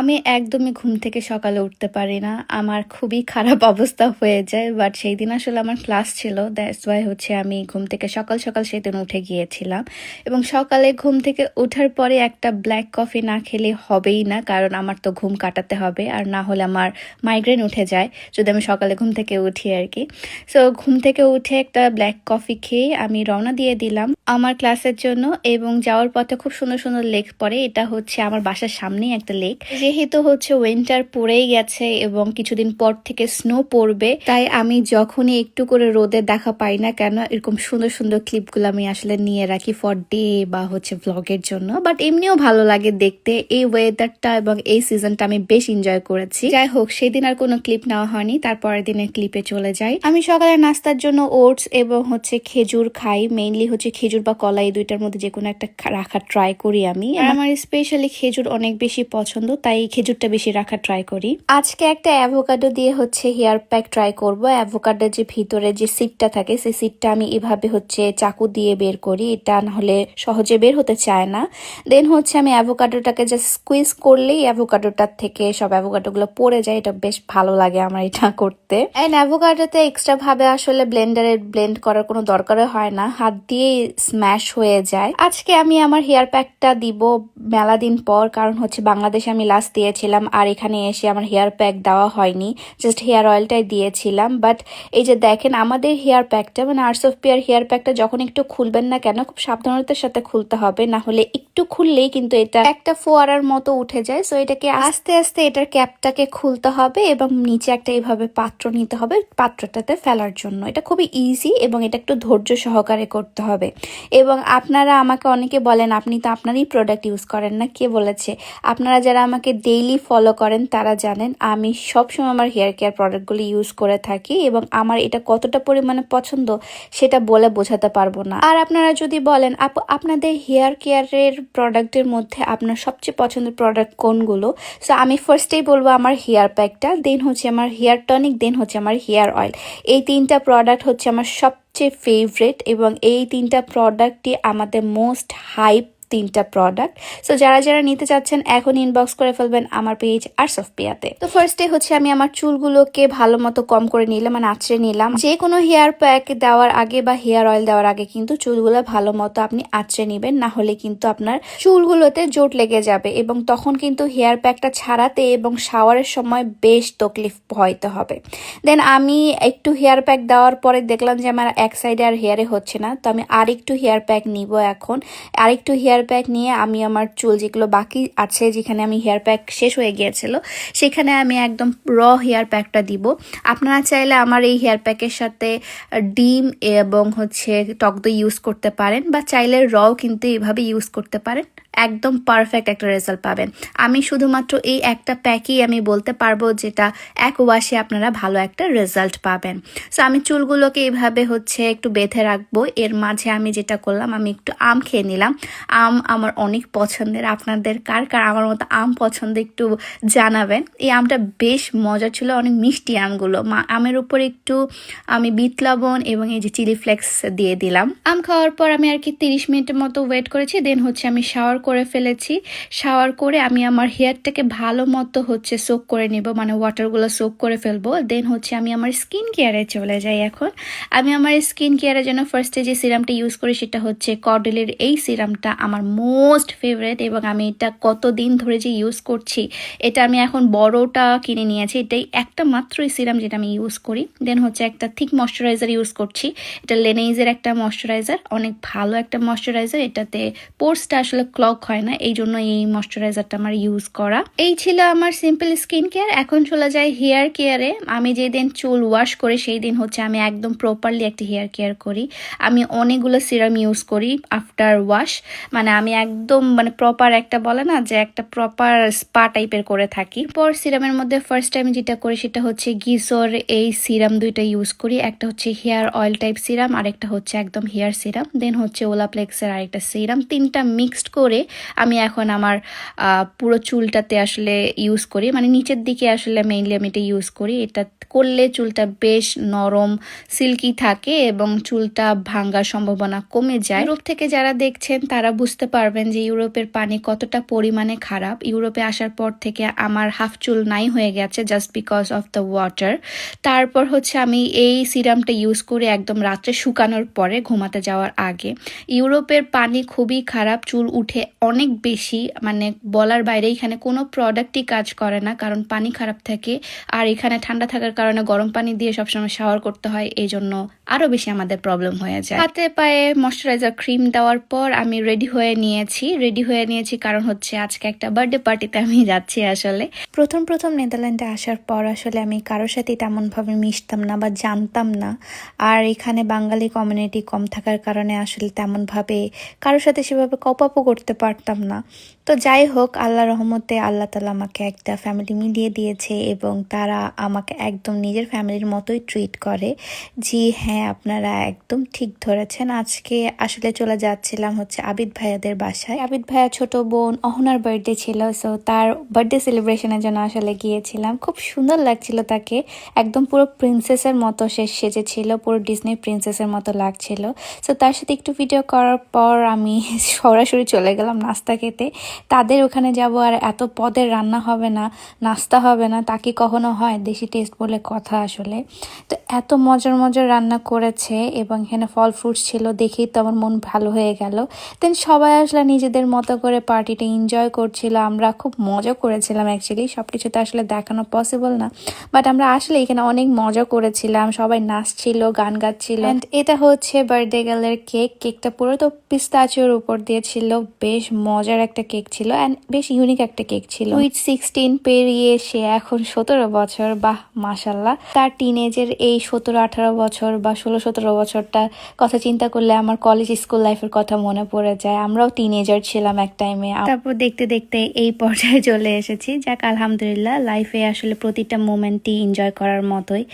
আমি একদমই ঘুম থেকে সকালে উঠতে পারি না। আমার খুবই খারাপ অবস্থা হয়ে যায়। বাট সেই দিন আসলে আমার ক্লাস ছিল। দ্যাটস ওয়াই হচ্ছে আমি ঘুম থেকে সকাল, সকাল সেদিন উঠে গিয়েছিলাম। এবং সকালে ঘুম থেকে ওঠার পরে একটা ব্ল্যাক কফি না খেলে হবেই না। কারণ আমার তো ঘুম কাটাতে হবে। আর না হলে আমার মাইগ্রেন উঠে যায় যদি আমি সকালে ঘুম থেকে উঠি আরকি। সো ঘুম থেকে উঠে একটা ব্ল্যাক কফি খেয়ে আমি রওনা দিয়ে দিলাম আমার ক্লাসের জন্য। এবং যাওয়ার পথে খুব সুন্দর, সুন্দর লেক পড়ে। এটা হচ্ছে আমার বাসার সামনেই একটা লেক। যেহেতু হচ্ছে উইন্টার পড়েই গেছে এবং কিছুদিন পর থেকে স্নো পড়বে, তাই আমি যখনই একটু করে রোদের দেখা পাই না কেন এরকম সুন্দর সুন্দর ক্লিপগুলো আমি আসলে নিয়ে রাখি ফর ডে বা হচ্ছে ভ্লগের জন্য। বাট এমনিও ভালো লাগে দেখতে। এই ওয়েদারটা এবং এই সিজনটা আমি বেশ এনজয় করেছি। যাই হোক, সেদিন আর কোনো ক্লিপ নেওয়া হয়নি, তারপরের দিনের ক্লিপে চলে যাই। আমি সকালে নাস্তার জন্য ওটস এবং হচ্ছে খেজুর খাই। মেইনলি হচ্ছে খেজুর বা কলা, এই দুইটার মধ্যে যে কোনো একটা রাখার ট্রাই করি আমি। আমার স্পেশালি খেজুর অনেক বেশি পছন্দ, তাই খেজুরটা বেশি রাখার ট্রাই করি। আজকে একটা অ্যাভোকাডো দিয়ে হচ্ছে হেয়ার প্যাক ট্রাই করব। অ্যাভোকাডোর যে ভিতরে যে সিডটা থাকে সেই সিডটা আমি এভাবে হচ্ছে চাকু দিয়ে বের করি, এটা না হলে সহজে বের হতে চায় না। দেন হচ্ছে আমি অ্যাভোকাডোটাকে জাস্ট স্কুইজ করলেই অ্যাভোকাডোটার থেকে সব অ্যাভোকাডোগুলো পড়ে যায়। এটা বেশ ভালো লাগে আমার এটা করতে। অ্যান্ড অ্যাভোকাডোতে এক্সট্রা ভাবে আসলে ব্লেন্ডারে ব্লেন্ড করার কোনো দরকারও হয় না, হাত দিয়ে স্ম্যাশ হয়ে যায়। আজকে আমি আমার হেয়ার প্যাকটা দিব মেলা দিন পর, কারণ হচ্ছে বাংলাদেশে আমি লাস্ট দিয়েছিলাম আর এখানে এসে আমার হেয়ার প্যাক দেওয়া হয়নি, জাস্ট হেয়ার অয়েলটাই দিয়েছিলাম। বাট এই যে দেখেন আমাদের হেয়ার প্যাকটা, মানে আর্টস অফ পিয়ার হেয়ার প্যাকটা যখন একটু খুলবেন না কেন খুব সাবধানতার সাথে খুলতে হবে, না হলে একটু খুললেই কিন্তু এটা একটা ফোয়ারার মতো উঠে যায়। সো এটাকে আস্তে আস্তে এটার ক্যাপটাকে খুলতে হবে এবং নিচে একটা এইভাবে পাত্র নিতে হবে পাত্রটাতে ফেলার জন্য। এটা খুবই ইজি এবং এটা একটু ধৈর্য সহকারে করতে হবে। এবং আপনারা আমাকে অনেকে বলেন আপনি তো আপনারই প্রোডাক্ট ইউজ করেন না। কে বলেছে? আপনারা যারা আমাকে ডেইলি ফলো করেন তারা জানেন আমি সবসময় আমার হেয়ার কেয়ার প্রোডাক্টগুলি ইউজ করে থাকি এবং আমার এটা কতটা পরিমাণে পছন্দ সেটা বলে বোঝাতে পারবো না। আর আপনারা যদি বলেন আপু আপনাদের হেয়ার কেয়ারের প্রোডাক্টের মধ্যে আপনার সবচেয়ে পছন্দের প্রোডাক্ট কোনগুলো, সো আমি ফার্স্টেই বলবো আমার হেয়ার প্যাকটা, দেন হচ্ছে আমার হেয়ার টনিক, দেন হচ্ছে আমার হেয়ার অয়েল। এই তিনটা প্রোডাক্ট হচ্ছে আমার সবচেয়ে ফেভারিট এবং এই তিনটা প্রোডাক্টই আমাদের মোস্ট হাইপ তিনটা প্রোডাক্ট। সো যারা যারা নিতে চাচ্ছেন এখন ইনবক্স করে ফেলবেন আমার পেজ আর্টস অফ পিয়াতে। তো ফার্স্টে হচ্ছে আমি আমার চুলগুলোকে ভালো মতো কম করে নিলাম, মানে আঁচড়ে নিলাম। যে কোনো হেয়ার প্যাক দেওয়ার আগে বা হেয়ার অয়েল দেওয়ার আগে কিন্তু চুলগুলো ভালো মতো আপনি আঁচড়ে নিবেন, না হলে কিন্তু আপনার চুলগুলোতে জোট লেগে যাবে এবং তখন কিন্তু হেয়ার প্যাকটা ছাড়াতে এবং শাওয়ারের সময় বেশ তকলিফ হইতে হবে। দেন আমি একটু হেয়ার প্যাক দেওয়ার পরে দেখলাম যে আমার এক সাইডে আর হেয়ারে হচ্ছে না, তো আমি আরেকটু হেয়ার প্যাক নিব। এখন আরেকটু হেয়ার প্যাক নিয়ে আমি আমার চুল যেগুলো বাকি আছে, যেখানে আমি হেয়ার প্যাক শেষ হয়ে গিয়েছিল সেখানে আমি একদম হেয়ার প্যাকটা দিব। আপনারা চাইলে আমার এই হেয়ার প্যাকের সাথে ডিম এবং হচ্ছে টক দই ইউজ করতে পারেন বা চাইলে কিন্তু এভাবে ইউজ করতে পারেন, একদম পারফেক্ট একটা রেজাল্ট পাবেন। আমি শুধুমাত্র এই একটা প্যাকই আমি বলতে পারবো যেটা এক ওয়াশে আপনারা ভালো একটা রেজাল্ট পাবেন। সো আমি চুলগুলোকে এইভাবে হচ্ছে একটু বেঁধে রাখবো। এর মাঝে আমি যেটা করলাম আমি একটু আম খেয়ে নিলাম। আম আমার অনেক পছন্দের। আপনাদের কার কার আমার মতো আম পছন্দ একটু জানাবেন। এই আমটা বেশ মজা ছিল, অনেক মিষ্টি আমগুলো। আমের উপর একটু আমি বিট লবণ এবং এই যে চিলি ফ্লেক্স দিয়ে দিলাম। আম খাওয়ার পর আমি আর কি 30 মিনিটের মতো ওয়েট করেছি। দেন হচ্ছে আমি শাওয়ার করে ফেলেছি। শাওয়ার করে আমি আমার হেয়ারটাকে ভালো মতো হচ্ছে সোক করে নিব, মানে ওয়াটারগুলো সোক করে ফেলবো। দেন হচ্ছে আমি আমার স্কিন কেয়ারে চলে যাই। এখন আমি আমার স্কিন কেয়ারের জন্য ফার্স্টে যে সিরামটা ইউজ করি সেটা হচ্ছে কর্ডেলের এই সিরামটা আমার মোস্ট ফেভারিট এবং আমি এটা কতদিন ধরে যে ইউজ করছি। এটা আমি এখন বড়টা কিনে নিয়েছি, এটাই একটা মাত্রই সিরাম যেটা আমি ইউজ করি। দেন হচ্ছে একটা থিক ময়শ্চারাইজার ইউজ করছি, এটা লেনেইজের একটা ময়শ্চারাইজার, অনেক ভালো একটা ময়শ্চারাইজার। এটাতে পোর্সটা আসলে ক্লগ হয় না, এই জন্য এই ময়শ্চারাইজারটা আমার ইউজ করা। এই ছিল আমার সিম্পল স্কিন কেয়ার। এখন চলে যায় হেয়ার কেয়ারে। আমি যেদিন চুল ওয়াশ করি সেই দিন হচ্ছে আমি একদম প্রপারলি একটা হেয়ার কেয়ার করি। আমি অনেকগুলো সিরাম ইউজ করি আফটার ওয়াশ, মানে আমি একদম মানে প্রপার একটা বলে না যে একটা প্রপার স্পা টাইপের করে থাকি। পর সিরামের মধ্যে ফার্স্ট টাইম যেটা করি সেটা হচ্ছে গিসর এই সিরাম দুইটা ইউজ করি। একটা হচ্ছে হেয়ার অয়েল টাইপ সিরাম আর একটা হচ্ছে একদম হেয়ার সিরাম। দেন হচ্ছে ওলাপ্লেক্সের আরেকটা সিরাম। তিনটা মিক্সড করে আমি এখন আমার পুরো চুলটাতে আসলে ইউজ করি, মানে নিচের দিকে আসলে মেইনলি আমি এটা ইউজ করি। এটা করলে চুলটা বেশ নরম সিল্কি থাকে এবং চুলটা ভাঙার সম্ভাবনা কমে যায়। ইউরোপ থেকে যারা দেখছেন তারা বুঝতে বুঝতে পারবেন যে ইউরোপের পানি কতটা পরিমাণে খারাপ। ইউরোপে আসার পর থেকে আমার হাফ চুল নাই হয়ে গেছে just because of the water. তারপর হচ্ছে আমি এই সিরামটা ইউজ করি একদম রাত্রে শুকানোর পরে ঘুমাতে যাওয়ার আগে। ইউরোপের পানি খুবই খারাপ, চুল উঠে অনেক বেশি, মানে বলার বাইরে। এখানে কোনো প্রোডাক্টই কাজ করে না কারণ পানি খারাপ থাকে, আর এখানে ঠান্ডা থাকার কারণে গরম পানি দিয়ে সবসময় শাওয়ার করতে হয়, এই জন্য আরও বেশি আমাদের প্রবলেম হয়ে যায়। হাতে পায়ে ময়শ্চারাইজার ক্রিম দেওয়ার পর আমি রেডি হয়ে নিয়েছি কারণ হচ্ছে আজকে একটা বার্থডে পার্টিতে আমি যাচ্ছি। আসলে প্রথম নেদারল্যান্ডে আসার পর আসলে আমি কারোর সাথে তেমনভাবে মিশতাম না বা জানতাম না, আর এখানে বাঙালি কমিউনিটি কম থাকার কারণে আসলে তেমনভাবে কারোর সাথে সেভাবে কপ আপও করতে পারতাম না। তো যাই হোক, আল্লাহ রহমতে আল্লাহ তালা আমাকে একটা ফ্যামিলি মিলিয়ে দিয়েছে এবং তারা আমাকে একদম নিজের ফ্যামিলির মতোই ট্রিট করে। জি হ্যাঁ, আপনারা একদম ঠিক ধরেছেন। আজকে আসলে চলে যাচ্ছিলাম হচ্ছে আবিদ ভাইয়াদের বাসায়। আবিদ ভাইয়া ছোট বোন অহনার বার্থডে ছিল, সো তার বার্থডে সেলিব্রেশনের জন্য আসলে গিয়েছিলাম। খুব সুন্দর লাগছিল তাকে, একদম পুরো প্রিন্সেসের মতো সে সেজেছিল, পুরো ডিজনি প্রিন্সেসের মতো লাগছিল। সো তার সাথে একটু ভিডিও করার পর আমি সরাসরি চলে গেলাম নাস্তা খেতে। তাদের ওখানে যাব আর এত পদের রান্না হবে না, নাস্তা হবে না, তা কি কখনো হয়? দেশি টেস্ট বলে কথা আসলে। তো এত মজার রান্না করেছে এবং এখানে ফল ফ্রুটস ছিল, দেখেই তো আমার মন ভালো হয়ে গেল। দেন সবাই আসলে নিজেদের মতো করে পার্টিটা এনজয় করছিল। আমরা খুব মজা করেছিলাম। অ্যাকচুয়ালি সব কিছু তো আসলে দেখানো পসিবল না, বাট আমরা আসলে এখানে অনেক মজা করেছিলাম। সবাই নাচছিল, গান গাচ্ছিল। অ্যান্ড এটা হচ্ছে বার্থডে গার্লের কেকটা পুরো তো পিস্তাচিওর উপর দিয়েছিল। বেশ মজার একটা কেক ছিল অ্যান্ড বেশ ইউনিক একটা কেক ছিল। উইথ 16 পেরিয়ে সে এখন 17 বছর। বাহ, মাশাল্লাহ। তার টিনেজের এই 17-18 বছর বা 16-17 বছরটা কথা চিন্তা করলে আমার কলেজ স্কুল লাইফের কথা মনে পড়ে যায়। আমরাও টিনেজার ছিলাম এক টাইমে। তারপর দেখতে দেখতে এই পর্যায়ে চলে এসেছি। যাক, আলহামদুলিল্লাহ, লাইফে আসলে প্রতিটা মোমেন্টই এনজয় করার মতোই।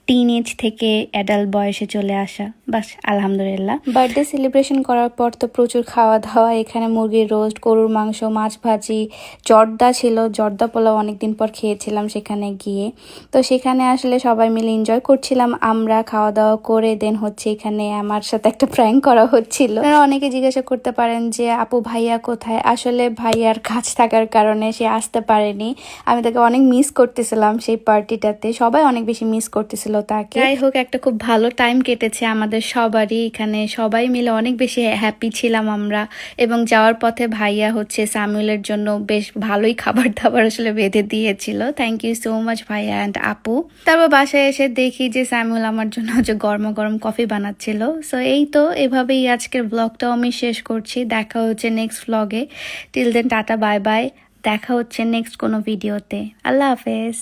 টিনেজ থেকে অ্যাডাল্ট বয়সে চলে আসা, বাস আলহামদুলিল্লাহ। বার্থডে সেলিব্রেশন করার পর তো প্রচুর খাওয়া দাওয়া। এখানে মুরগির রোস্ট, গরুর মাংস, মাছ ভাজি, জর্দা ছিল, জর্দা পোলাও অনেকদিন পর খেয়েছিলাম সেখানে গিয়ে। তো সেখানে আসলে সবাই মিলে এনজয় করছিলাম আমরা খাওয়া দাওয়া করে। দেন হচ্ছে এখানে আমার সাথে একটা প্র্যাঙ্ক করা হচ্ছিল। অনেকে জিজ্ঞাসা করতে পারেন যে আপু ভাইয়া কোথায়? আসলে ভাইয়ার কাজ থাকার কারণে সে আসতে পারেনি। আমি তাকে অনেক মিস করতেছিলাম সেই পার্টিটাতে, সবাই অনেক বেশি মিস করতেছিল তাকে। যাই হোক, একটা খুব ভালো টাইম কেটেছে আমাদের সবারই। এখানে সবাই মিলে অনেক বেশি হ্যাপি ছিলাম আমরা। এবং যাওয়ার পথে ভাইয়া হচ্ছে স্যামুয়েলের জন্য বেশ ভালোই খাবার দাবার আসলে বেঁধে দিয়েছিল। থ্যাংক ইউ সো মাচ ভাইয়া অ্যান্ড আপু। তারপর বাসায় এসে দেখি যে স্যামুয়েল আমার জন্য হচ্ছে গরম গরম কফি বানাচ্ছিল। সো এই তো, এভাবেই আজকের ব্লগটাও আমি শেষ করছি। দেখা হচ্ছে নেক্সট ব্লগে। Till then tata, bye bye. দেখা হচ্ছে নেক্সট কোনো ভিডিওতে। আল্লাহ হাফেজ।